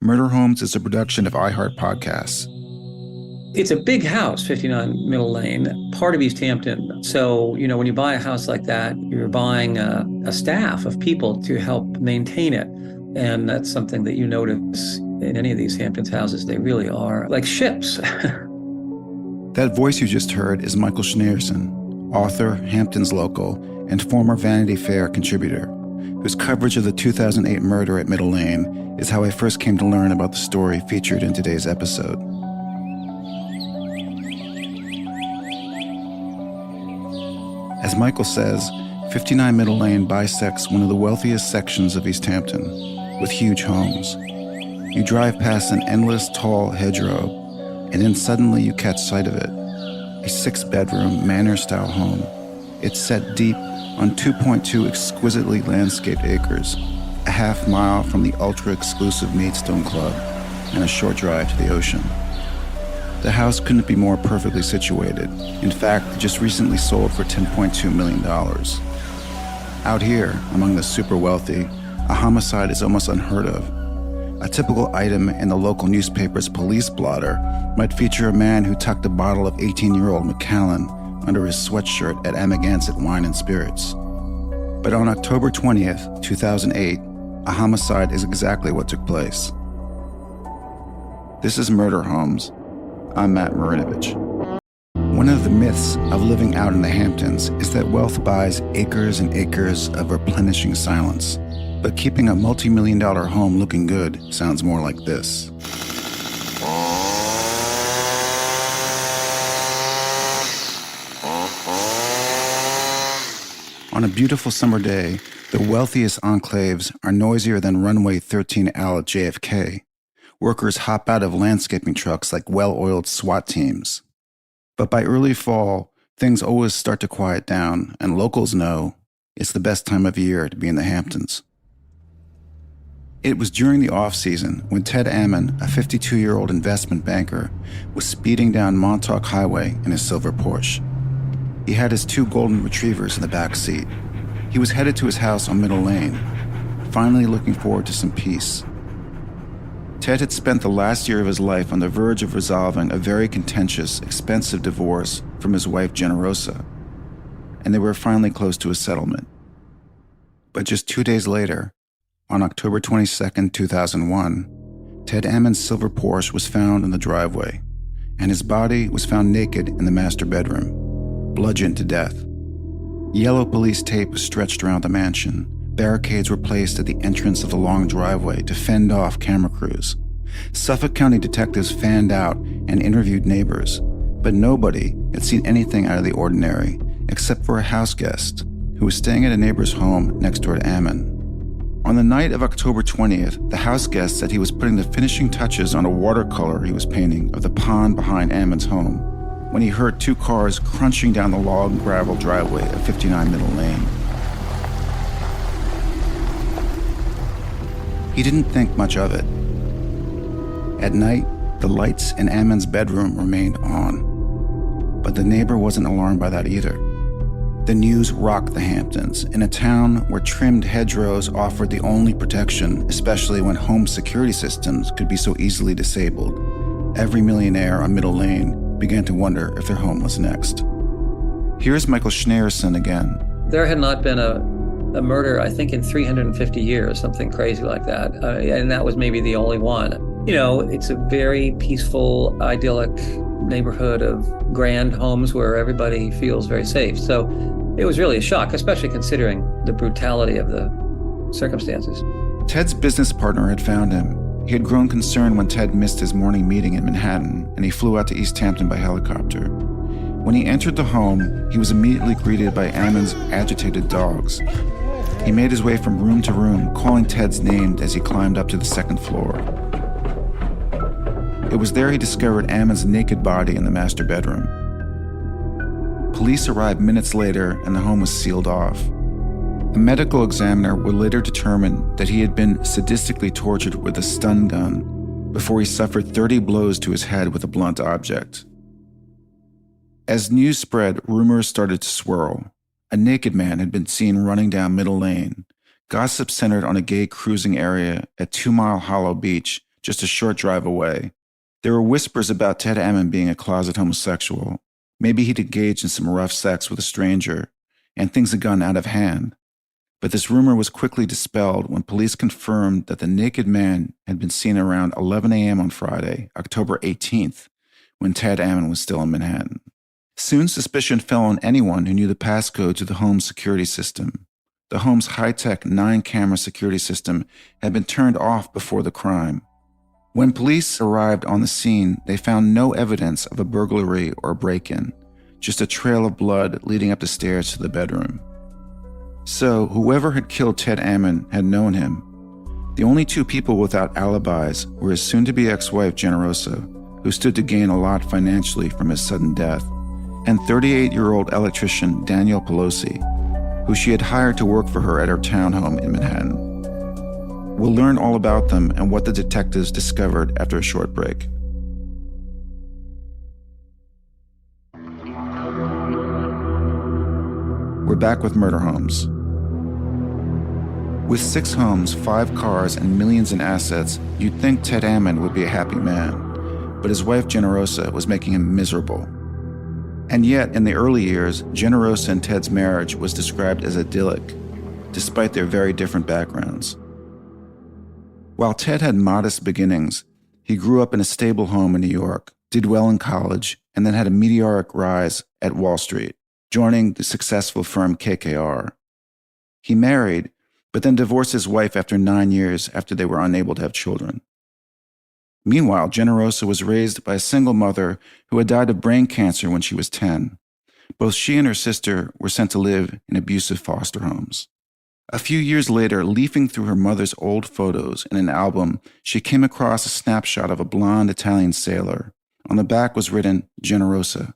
Murder Homes is a production of iHeart Podcasts. It's a big house, 59 Middle Lane, part of East Hampton. So, when you buy a house like that, you're buying a staff of people to help maintain it. And that's something that you notice in any of these Hamptons houses. They really are like ships. That voice you just heard is Michael Schneerson, author, Hamptons local, and former Vanity Fair contributor, whose coverage of the 2008 murder at Middle Lane is how I first came to learn about the story featured in today's episode. As Michael says, 59 Middle Lane bisects one of the wealthiest sections of East Hampton, with huge homes. You drive past an endless, tall hedgerow, and then suddenly you catch sight of it. A 6-bedroom, manor-style home. It's set deep on 2.2 exquisitely landscaped acres, a half mile from the ultra-exclusive Maidstone Club, and a short drive to the ocean. The house couldn't be more perfectly situated. In fact, it just recently sold for $10.2 million. Out here, among the super wealthy, a homicide is almost unheard of. A typical item in the local newspaper's police blotter might feature a man who tucked a bottle of 18-year-old Macallan under his sweatshirt at Amagansett Wine and Spirits. But on October 20th, 2008, a homicide is exactly what took place. This is Murder Homes. I'm Matt Marinovich. One of the myths of living out in the Hamptons is that wealth buys acres and acres of replenishing silence. But keeping a multi-million-dollar home looking good sounds more like this. On a beautiful summer day, the wealthiest enclaves are noisier than Runway 13L at JFK. Workers hop out of landscaping trucks like well-oiled SWAT teams. But by early fall, things always start to quiet down, and locals know it's the best time of year to be in the Hamptons. It was during the off-season when Ted Ammon, a 52-year-old investment banker, was speeding down Montauk Highway in his silver Porsche. He had his 2 golden retrievers in the back seat. He was headed to his house on Middle Lane, finally looking forward to some peace. Ted had spent the last year of his life on the verge of resolving a very contentious, expensive divorce from his wife Generosa, and they were finally close to a settlement. But just 2 days later, on October 22, 2001, Ted Ammon's silver Porsche was found in the driveway, and his body was found naked in the master bedroom, bludgeoned to death. Yellow police tape was stretched around the mansion. Barricades were placed at the entrance of the long driveway to fend off camera crews. Suffolk County detectives fanned out and interviewed neighbors, but nobody had seen anything out of the ordinary except for a house guest who was staying at a neighbor's home next door to Ammon. On the night of October 20th, the house guest said he was putting the finishing touches on a watercolor he was painting of the pond behind Ammon's home when he heard 2 cars crunching down the log and gravel driveway of 59 Middle Lane. He didn't think much of it. At night, the lights in Ammon's bedroom remained on, but the neighbor wasn't alarmed by that either. The news rocked the Hamptons, in a town where trimmed hedgerows offered the only protection, especially when home security systems could be so easily disabled. Every millionaire on Middle Lane began to wonder if their home was next. Here's Michael Schneerson again. There had not been a murder, I think, in 350 years, something crazy like that. And that was maybe the only one. It's a very peaceful, idyllic neighborhood of grand homes where everybody feels very safe. So it was really a shock, especially considering the brutality of the circumstances. Ted's business partner had found him. He had grown concerned when Ted missed his morning meeting in Manhattan, and he flew out to East Hampton by helicopter. When he entered the home, he was immediately greeted by Ammon's agitated dogs. He made his way from room to room, calling Ted's name as he climbed up to the 2nd floor. It was there he discovered Ammon's naked body in the master bedroom. Police arrived minutes later and the home was sealed off. A medical examiner would later determine that he had been sadistically tortured with a stun gun before he suffered 30 blows to his head with a blunt object. As news spread, rumors started to swirl. A naked man had been seen running down Middle Lane. Gossip centered on a gay cruising area at 2 Mile Hollow Beach just a short drive away. There were whispers about Ted Ammon being a closet homosexual. Maybe he'd engaged in some rough sex with a stranger, and things had gone out of hand. But this rumor was quickly dispelled when police confirmed that the naked man had been seen around 11 a.m. on Friday, October 18th, when Ted Ammon was still in Manhattan. Soon suspicion fell on anyone who knew the passcode to the home's security system. The home's high-tech 9-camera security system had been turned off before the crime. When police arrived on the scene, they found no evidence of a burglary or break-in, just a trail of blood leading up the stairs to the bedroom. So, whoever had killed Ted Ammon had known him. The only two people without alibis were his soon-to-be ex-wife Generosa, who stood to gain a lot financially from his sudden death, and 38-year-old electrician Daniel Pelosi, who she had hired to work for her at her townhome in Manhattan. We'll learn all about them and what the detectives discovered after a short break. We're back with Murder Homes. With 6 homes, 5 cars, and millions in assets, you'd think Ted Ammon would be a happy man, but his wife Generosa was making him miserable. And yet, in the early years, Generosa and Ted's marriage was described as idyllic, despite their very different backgrounds. While Ted had modest beginnings, he grew up in a stable home in New York, did well in college, and then had a meteoric rise at Wall Street, joining the successful firm KKR. He married, but then divorced his wife after 9 years after they were unable to have children. Meanwhile, Generosa was raised by a single mother who had died of brain cancer when she was 10. Both she and her sister were sent to live in abusive foster homes. A few years later, leafing through her mother's old photos in an album, she came across a snapshot of a blonde Italian sailor. On the back was written, Generosa.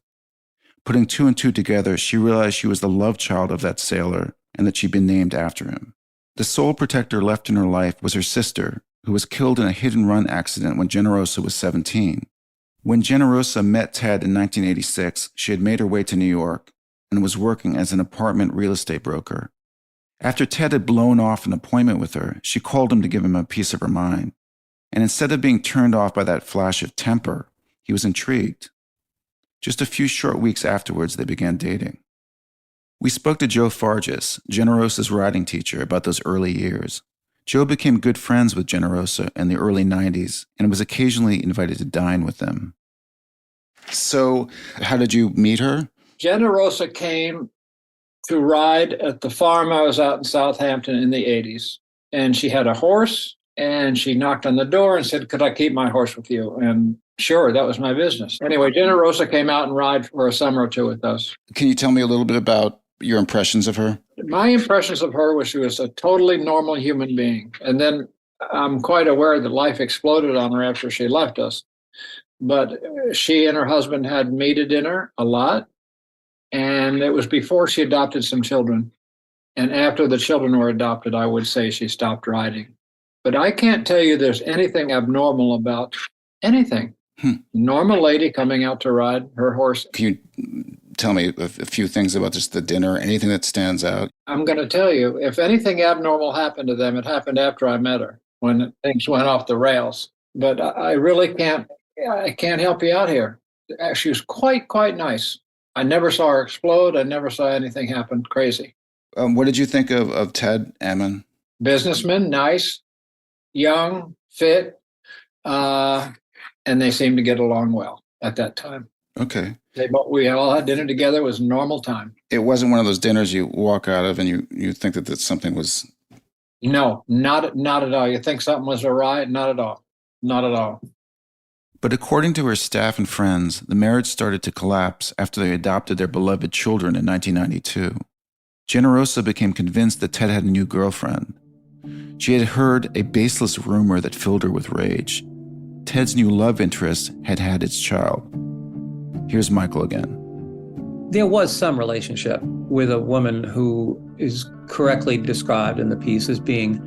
Putting 2 and 2 together, she realized she was the love child of that sailor and that she'd been named after him. The sole protector left in her life was her sister, who was killed in a hit-and-run accident when Generosa was 17. When Generosa met Ted in 1986, she had made her way to New York and was working as an apartment real estate broker. After Ted had blown off an appointment with her, she called him to give him a piece of her mind. And instead of being turned off by that flash of temper, he was intrigued. Just a few short weeks afterwards, they began dating. We spoke to Joe Fargis, Generosa's writing teacher, about those early years. Joe became good friends with Generosa in the early 90s and was occasionally invited to dine with them. So, how did you meet her? Generosa came to ride at the farm I was at in Southampton in the 80s. And she had a horse, and she knocked on the door and said, "Could I keep my horse with you?" And sure, that was my business. Anyway, Generosa came out and ride for a summer or two with us. Can you tell me a little bit about your impressions of her? My impressions of her was she was a totally normal human being. And then I'm quite aware that life exploded on her after she left us. But she and her husband had meat at dinner a lot. And it was before she adopted some children. And after the children were adopted, I would say she stopped riding. But I can't tell you there's anything abnormal about anything. Normal lady coming out to ride her horse. Can you tell me a few things about just the dinner, anything that stands out? I'm going to tell you, if anything abnormal happened to them, it happened after I met her, when things went off the rails. But I really can't help you out here. She was quite nice. I never saw her explode. I never saw anything happen crazy. What did you think of Ted Ammon? Businessman, nice, young, fit, and they seemed to get along well at that time. Okay. We all had dinner together. It was a normal time. It wasn't one of those dinners you walk out of and you think that something was... No, not at all. You think something was awry? Not at all. Not at all. But according to her staff and friends, the marriage started to collapse after they adopted their beloved children in 1992. Generosa became convinced that Ted had a new girlfriend. She had heard a baseless rumor that filled her with rage. Ted's new love interest had had its child. Here's Michael again. There was some relationship with a woman who is correctly described in the piece as being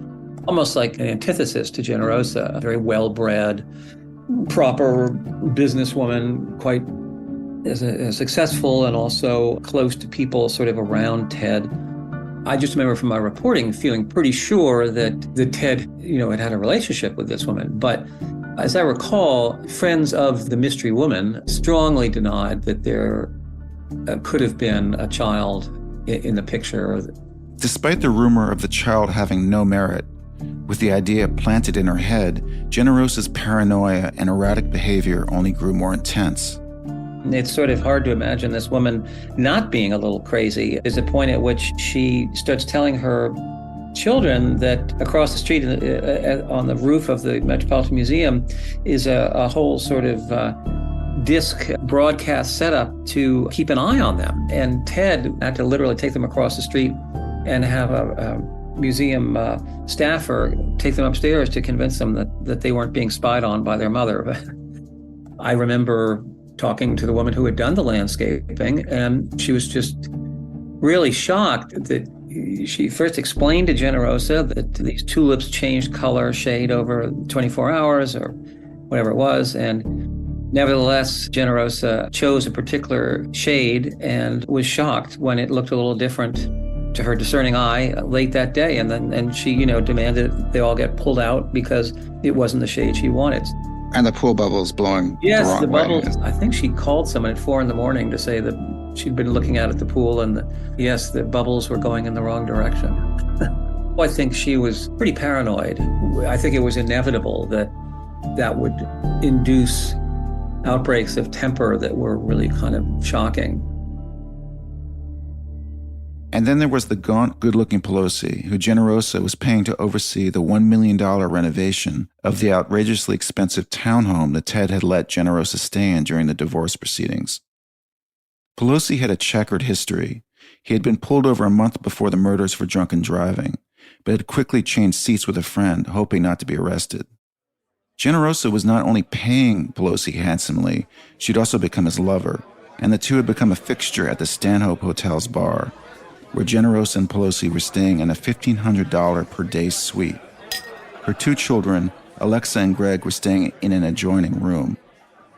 almost like an antithesis to Generosa, a very well-bred, proper businesswoman, quite successful and also close to people sort of around Ted. I just remember from my reporting feeling pretty sure that Ted, had had a relationship with this woman, but As I recall, friends of the mystery woman strongly denied that there could have been a child in the picture. Despite the rumor of the child having no merit, with the idea planted in her head, Generosa's paranoia and erratic behavior only grew more intense. It's sort of hard to imagine this woman not being a little crazy. There's a point at which she starts telling her children that across the street on the roof of the Metropolitan Museum is a whole sort of disc broadcast setup to keep an eye on them. And Ted had to literally take them across the street and have a museum staffer take them upstairs to convince them that they weren't being spied on by their mother. I remember talking to the woman who had done the landscaping, and she was just really shocked that she first explained to Generosa that these tulips changed color, shade over 24 hours or whatever it was. And nevertheless, Generosa chose a particular shade and was shocked when it looked a little different to her discerning eye late that day. And she, demanded they all get pulled out because it wasn't the shade she wanted. And the pool bubbles blowing the wrong the bubbles. way. I think she called someone at 4 a.m. to say that she'd been looking out at the pool and the bubbles were going in the wrong direction. I think she was pretty paranoid. I think it was inevitable that would induce outbreaks of temper that were really kind of shocking. And then there was the gaunt, good-looking Pelosi, who Generosa was paying to oversee the $1 million renovation of the outrageously expensive townhome that Ted had let Generosa stay in during the divorce proceedings. Pelosi had a checkered history. He had been pulled over a month before the murders for drunken driving, but had quickly changed seats with a friend, hoping not to be arrested. Generosa was not only paying Pelosi handsomely, she'd also become his lover, and the two had become a fixture at the Stanhope Hotel's bar, where Generosa and Pelosi were staying in a $1,500 per day suite. Her 2 children, Alexa and Greg, were staying in an adjoining room,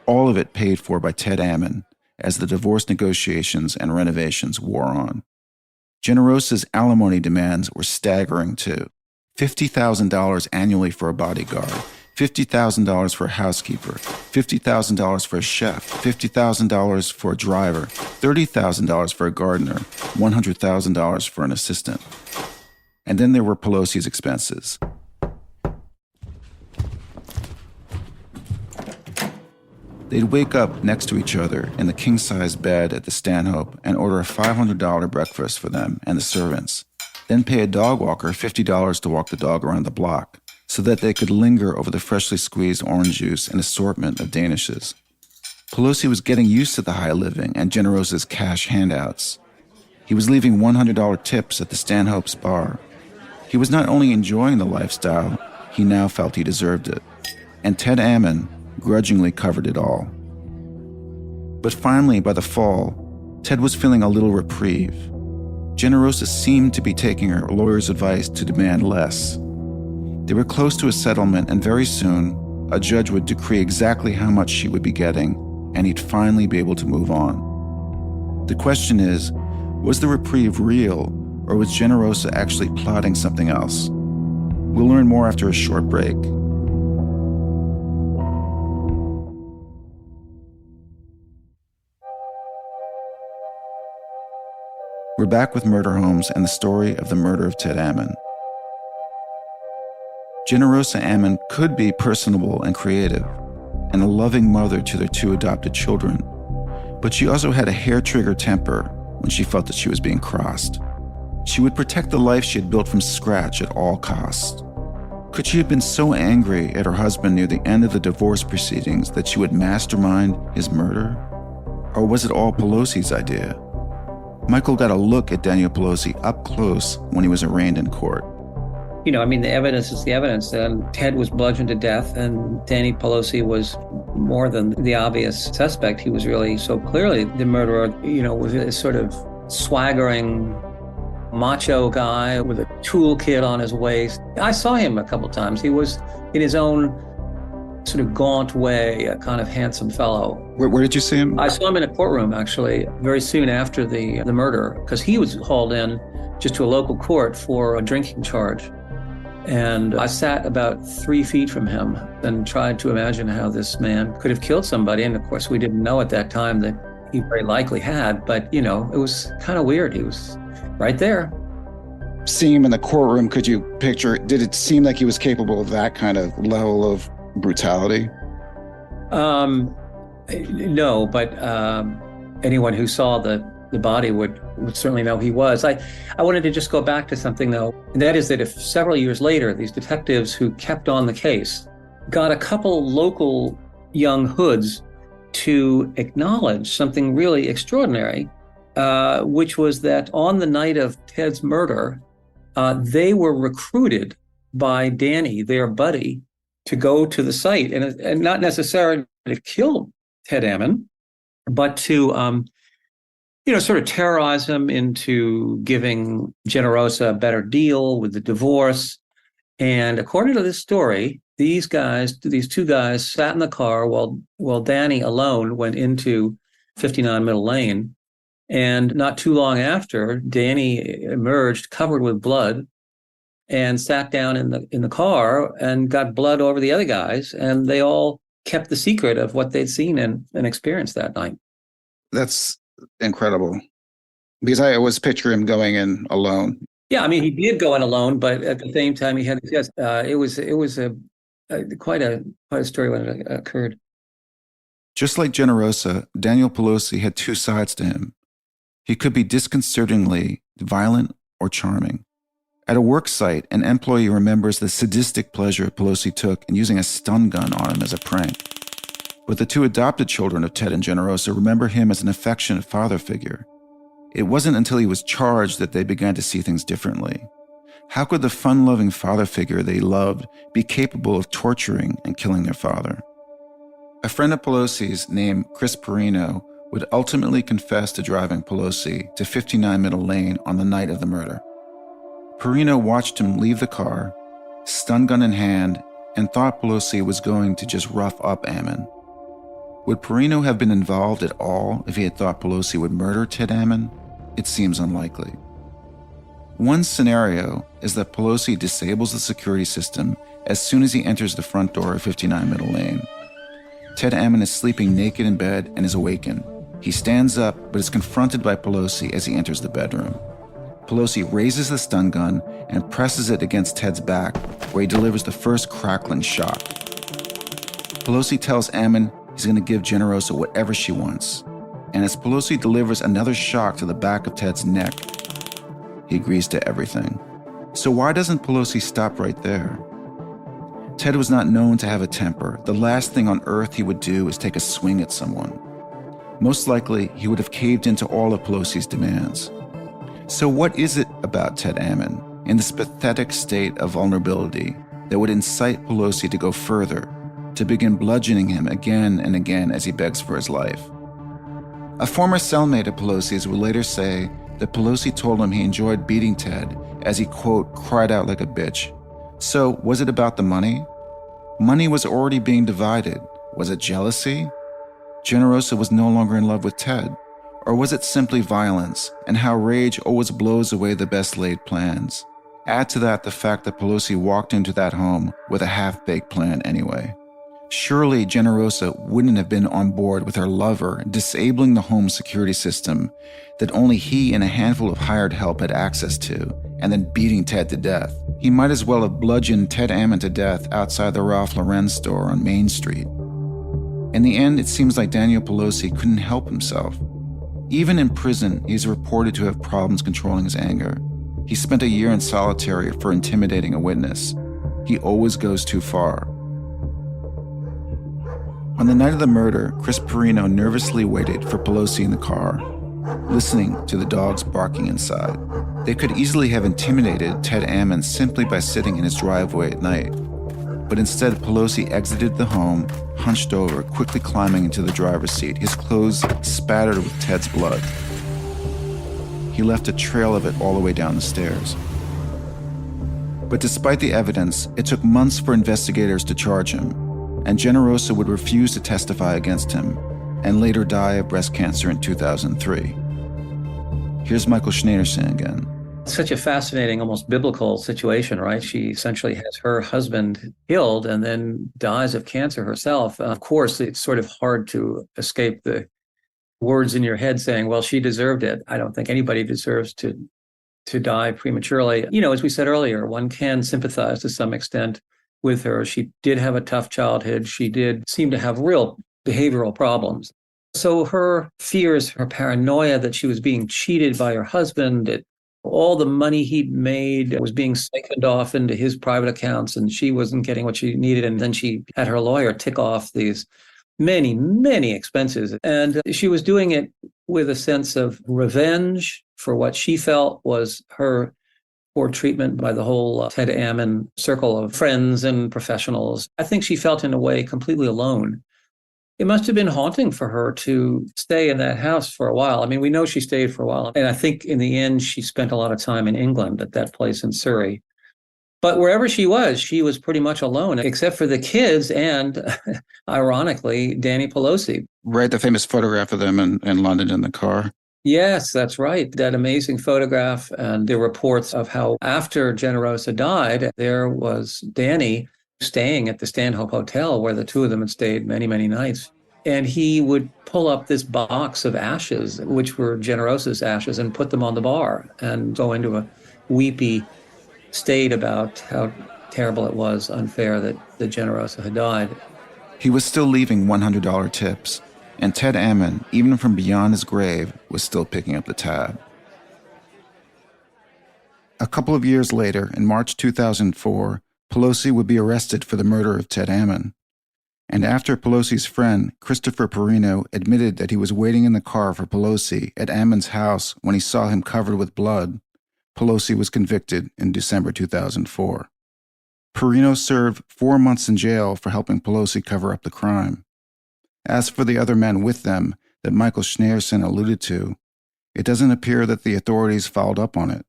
all of it paid for by Ted Ammon, as the divorce negotiations and renovations wore on. Generosa's alimony demands were staggering too. $50,000 annually for a bodyguard, $50,000 for a housekeeper, $50,000 for a chef, $50,000 for a driver, $30,000 for a gardener, $100,000 for an assistant. And then there were Pelosi's expenses. They'd wake up next to each other in the king-size bed at the Stanhope and order a $500 breakfast for them and the servants, then pay a dog walker $50 to walk the dog around the block, so that they could linger over the freshly squeezed orange juice and assortment of danishes. Pelosi was getting used to the high living and Generosa's cash handouts. He was leaving $100 tips at the Stanhope's bar. He was not only enjoying the lifestyle, he now felt he deserved it. And Ted Ammon grudgingly covered it all. But finally, by the fall, Ted was feeling a little reprieve. Generosa seemed to be taking her lawyer's advice to demand less. They were close to a settlement, and very soon, a judge would decree exactly how much she would be getting, and he'd finally be able to move on. The question is, was the reprieve real, or was Generosa actually plotting something else? We'll learn more after a short break. We're back with Murder Homes and the story of the murder of Ted Ammon. Generosa Ammon could be personable and creative, and a loving mother to their 2 adopted children, but she also had a hair-trigger temper when she felt that she was being crossed. She would protect the life she had built from scratch at all costs. Could she have been so angry at her husband near the end of the divorce proceedings that she would mastermind his murder? Or was it all Pelosi's idea? Michael got a look at Daniel Pelosi up close when he was arraigned in court. The evidence is the evidence. And Ted was bludgeoned to death, and Danny Pelosi was more than the obvious suspect. He was really so clearly the murderer, was a sort of swaggering macho guy with a toolkit on his waist. I saw him a couple times. He was, in his own sort of gaunt way, a kind of handsome fellow. Where did you see him? I saw him in a courtroom, actually, very soon after the murder, because he was hauled in just to a local court for a drinking charge. And I sat about 3 feet from him and tried to imagine how this man could have killed somebody. And of course, we didn't know at that time that he very likely had, but it was kind of weird. He was right there. Seeing him in the courtroom, could you picture, did it seem like he was capable of that kind of level of brutality? No, but anyone who saw the body would certainly know he was. I wanted to just go back to something, though, and that is that if several years later, these detectives who kept on the case got a couple local young hoods to acknowledge something really extraordinary, which was that on the night of Ted's murder, they were recruited by Danny, their buddy, to go to the site and not necessarily to kill Ted Ammon, but to sort of terrorize him into giving Generosa a better deal with the divorce. And according to this story, these two guys sat in the car while Danny alone went into 59 Middle Lane. And not too long after, Danny emerged covered with blood and sat down in the car and got blood over the other guys. And they all kept the secret of what they'd seen and experienced that night. That's incredible, because I always picture him going in alone. Yeah, I mean, he did go in alone, but at the same time, he had it was quite a story when it occurred. Just like Generosa, Daniel Pelosi had two sides to him. He could be disconcertingly violent or charming. At a work site, an employee remembers the sadistic pleasure Pelosi took in using a stun gun on him as a prank. But the two adopted children of Ted and Generosa remember him as an affectionate father figure. It wasn't until he was charged that they began to see things differently. How could the fun-loving father figure they loved be capable of torturing and killing their father? A friend of Pelosi's named Chris Perino would ultimately confess to driving Pelosi to 59 Middle Lane on the night of the murder. Perino watched him leave the car, stun gun in hand, and thought Pelosi was going to just rough up Ammon. Would Perino have been involved at all if he had thought Pelosi would murder Ted Ammon? It seems unlikely. One scenario is that Pelosi disables the security system as soon as he enters the front door of 59 Middle Lane. Ted Ammon is sleeping naked in bed and is awakened. He stands up but is confronted by Pelosi as he enters the bedroom. Pelosi raises the stun gun and presses it against Ted's back, where he delivers the first crackling shot. Pelosi tells Ammon he's going to give Generosa whatever she wants. And as Pelosi delivers another shock to the back of Ted's neck, he agrees to everything. So why doesn't Pelosi stop right there? Ted was not known to have a temper. The last thing on earth he would do is take a swing at someone. Most likely, he would have caved into all of Pelosi's demands. So what is it about Ted Ammon, in this pathetic state of vulnerability, that would incite Pelosi to go further, to begin bludgeoning him again and again as he begs for his life? A former cellmate of Pelosi's would later say that Pelosi told him he enjoyed beating Ted as he, quote, cried out like a bitch. So was it about the money? Money was already being divided. Was it jealousy? Generosa was no longer in love with Ted. Or was it simply violence, and how rage always blows away the best laid plans? Add to that the fact that Pelosi walked into that home with a half-baked plan anyway. Surely Generosa wouldn't have been on board with her lover disabling the home security system that only he and a handful of hired help had access to, and then beating Ted to death. He might as well have bludgeoned Ted Ammon to death outside the Ralph Lauren store on Main Street. In the end, it seems like Daniel Pelosi couldn't help himself. Even in prison, he's reported to have problems controlling his anger. He spent a year in solitary for intimidating a witness. He always goes too far. On the night of the murder, Chris Perino nervously waited for Pelosi in the car, listening to the dogs barking inside. They could easily have intimidated Ted Ammon simply by sitting in his driveway at night. But instead, Pelosi exited the home, hunched over, quickly climbing into the driver's seat, his clothes spattered with Ted's blood. He left a trail of it all the way down the stairs. But despite the evidence, it took months for investigators to charge him, and Generosa would refuse to testify against him, and later die of breast cancer in 2003. Here's Michael Schnaderson again. Such a fascinating, almost biblical situation, right? She essentially has her husband killed and then dies of cancer herself. Of course, it's sort of hard to escape the words in your head saying, well, she deserved it. I don't think anybody deserves to die prematurely. As we said earlier, one can sympathize to some extent with her. She did have a tough childhood. She did seem to have real behavioral problems. So her fears, her paranoia that she was being cheated by her husband, that all the money he'd made was being siphoned off into his private accounts and she wasn't getting what she needed. And then she had her lawyer tick off these many, many expenses. And she was doing it with a sense of revenge for what she felt was her poor treatment by the whole Ted Ammon circle of friends and professionals. I think she felt in a way completely alone. It must have been haunting for her to stay in that house for a while. I mean, we know she stayed for a while. And I think in the end, she spent a lot of time in England at that place in Surrey. But wherever she was pretty much alone, except for the kids and, ironically, Danny Pelosi. Right, the famous photograph of them in London in the car. Yes, that's right. That amazing photograph and the reports of how after Generosa died, there was Danny staying at the Stanhope Hotel where the two of them had stayed many, many nights. And he would pull up this box of ashes, which were Generosa's ashes, and put them on the bar and go into a weepy state about how terrible it was, unfair that Generosa had died. He was still leaving $100 tips, and Ted Ammon, even from beyond his grave, was still picking up the tab. A couple of years later, in March 2004, Pelosi would be arrested for the murder of Ted Ammon. And after Pelosi's friend, Christopher Perino, admitted that he was waiting in the car for Pelosi at Ammon's house when he saw him covered with blood, Pelosi was convicted in December 2004. Perino served 4 months in jail for helping Pelosi cover up the crime. As for the other men with them that Michael Schneerson alluded to, it doesn't appear that the authorities followed up on it.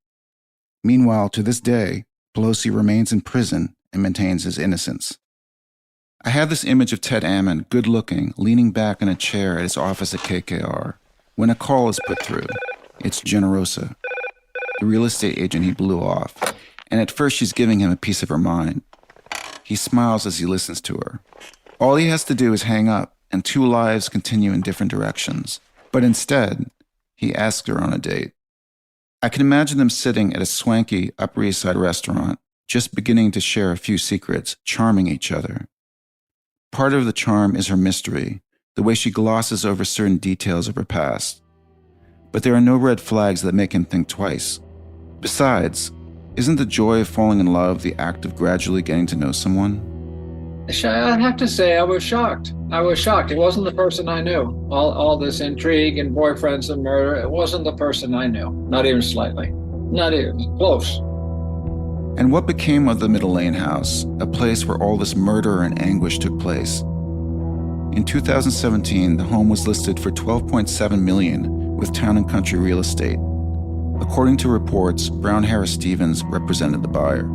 Meanwhile, to this day, Pelosi remains in prison and maintains his innocence. I have this image of Ted Ammon, good-looking, leaning back in a chair at his office at KKR, when a call is put through. It's Generosa, the real estate agent he blew off, and at first she's giving him a piece of her mind. He smiles as he listens to her. All he has to do is hang up, and two lives continue in different directions. But instead, he asks her on a date. I can imagine them sitting at a swanky Upper East Side restaurant, just beginning to share a few secrets, charming each other. Part of the charm is her mystery, the way she glosses over certain details of her past. But there are no red flags that make him think twice. Besides, isn't the joy of falling in love the act of gradually getting to know someone? I have to say I was shocked. It wasn't the person I knew. All this intrigue and boyfriends and murder, it wasn't the person I knew. Not even slightly. Not even close. And what became of the Middle Lane house, a place where all this murder and anguish took place? In 2017, the home was listed for $12.7 million with Town & Country Real Estate. According to reports, Brown Harris Stevens represented the buyer.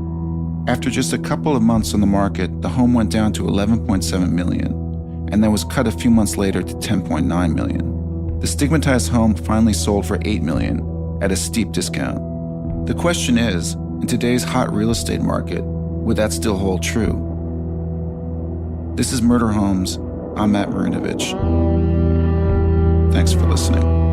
After just a couple of months on the market, the home went down to $11.7 million, and then was cut a few months later to $10.9 million. The stigmatized home finally sold for $8 million, at a steep discount. The question is, in today's hot real estate market, would that still hold true? This is Murder Homes. I'm Matt Marinovich. Thanks for listening.